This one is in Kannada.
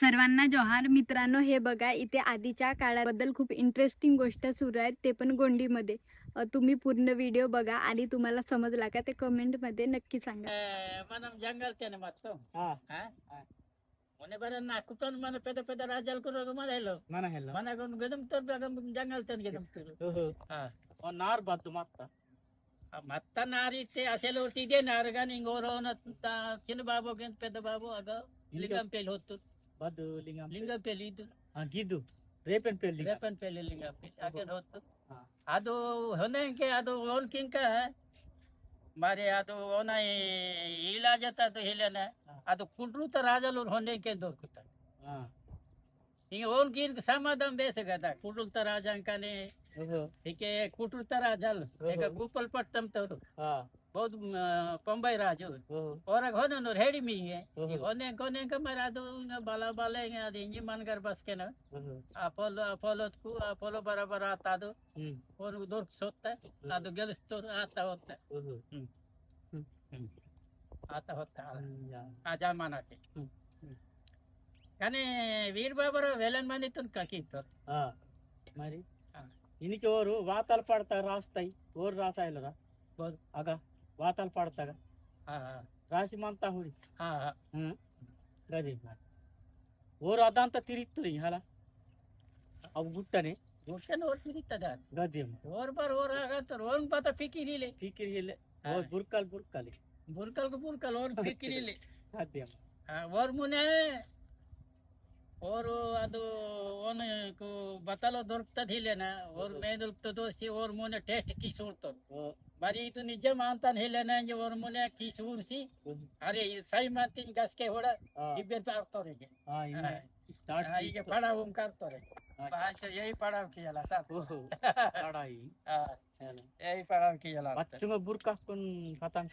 सर्वांना जोहार. मित्रांनो, हे बघा इथे आधीच्या काळाबद्दल खूप इंटरेस्टिंग गोष्ट सुरू आहे, ते पण गोंडीमध्ये. तुम्ही पूर्ण व्हिडिओ बघा आणि तुम्हाला समजला का ते कमेंट मध्ये नक्की सांगा. మనం జంగల్ తేనే మొత్తం మొన్న బర నాకు తో మన పెద్ద పెద్ద రాజ్యాలు కూడా మన గెలుపుతో జంగల్ తేనే గెలుపుతారు నార్ బద్దు మత్త మత్త నారితే అసలు ఇదే నారు కానీ ఇంకోరో చిన్న బాబు పెద్ద బాబు అగ లింగం పెళ్లి ಹೊತ್ತು ಬದ್ದು ಲಿಂಗಂ ಪೆళ్లి ಇದು ಗಿದ್ದು ರೇಪನ್ ಪೆಲ್ಲಿ ರೇಪನ್ ಪೆళ్లి ಲಿಂಗಂ ಪೆళ్లి ಅದೇ ಹೊತ್ತು ಅದು ಹೊಂದಕ್ಕೆ ಅದು ಓನ್ಕಿಂಕ మరి ಅದು ಓನ ಇಲಾಜತ ಅದು ಹೇಳನ ಅದು ಕುಂಡ್ರುತ ರಾಜಲು ಹೊಂದಕ್ಕೆ ದೊರಕುತ್ತೆ ಈಗ ಓನ್ಕಿಂಕ ಸಮಾಧಾನ ಬೇಸ కదా ಕುಂಡ್ರುತ ರಾಜ ಅಂಕಾನೆ ಹೀಗೆ ಕುಟ್ರುತ ರಾಜಲ್ ಈಗ ಕೂಪಲ್ ಪಟ್ಟಂ ತವರು बहुत पंबई राजू और होने रेडी मी है होने का मेरा तो बाला बाले ಅದು ಇಂಜಿ ಮನ್ಗರ್ ಬಸ್ ಕೆನ ಅಪೋಲೋ ಬರಬರ ಆತ ಅದು ಅವ್ರಿಗೆ ದೊರಕಿಸುತ್ತೆ ಅದು ಗೆಲ್ಲಿಸ್ತವ್ರು ಆತ ಹೋಗ್ತಾ ಆ ಜಮಾನಕ್ಕೆ కానీ వీర్ బాబర్ వేలన్ మంది కాకిస్తారు మరి ఇనికి ఓరు వాతాలు పడతారు రాస్తాయి ఓరు రాసాయిలరా ఆಗ ವಾತಾಲ್ ಪಾಡ್ತಾಗ ರಾಶಿ ಮಂತ ಹುಡಿ ಗದಿ ಓರು ಅದಂತ ತಿರುಗ್ತದೆ ಹಲ ಅವು ಗುಟ್ಟನೆ ಗುಟ್ಟನೆ ಓರ್ ತಿರುಗ್ತದ ಗದಿ ಓರ್ ಬಾರ್ ಓರ್ ಆಗತ್ತಾರ ಓನ್ ಪಾತ ಫಿಕಿರಿಲೆ ಫಿಕಿರಿಲೆ ಓರ್ ಬುರ್ಕಲ್ ಬುರ್ಕಲಿ ಬುರ್ಕಲ್ ಓರ್ ಫಿಕಿರಿಲೆ ಗದಿ ಓರ್ ಮುನೆ ಓರು ಅದು ಓನ್ ಬತಲ ದೊರಕ್ತದ ಇಲ್ಲೇನ ಓರ್ ಮೇ ದೊರಕ್ತದ ದೋಸ್ತಿ ಓರ್ ಮುನೆ ಟೇಸ್ಟ್ ಕಿ ಸೂಡ್ತಾರ మరి ಇದು ನಿಜ ಮಾಂತಾನ್ ಹೇಳನ ಅವ್ರ ಮುನೆ ಕೀಸ್ ಊರ್ಸಿ ಅರೆ ಸೈ ಮಾತಿನ ಗಸ್ಕೆ ಹೊಡ ಇಬ್ಬರು ಪಾಡ್ತಾರೆ ಈಗ ಪಡಾವ್ ಕಾಡ್ತಾರೆ ಯही पड़ाव किया साहब पढ़ाई यही पड़ाव किया बच्चों में बुरका कौन खत्म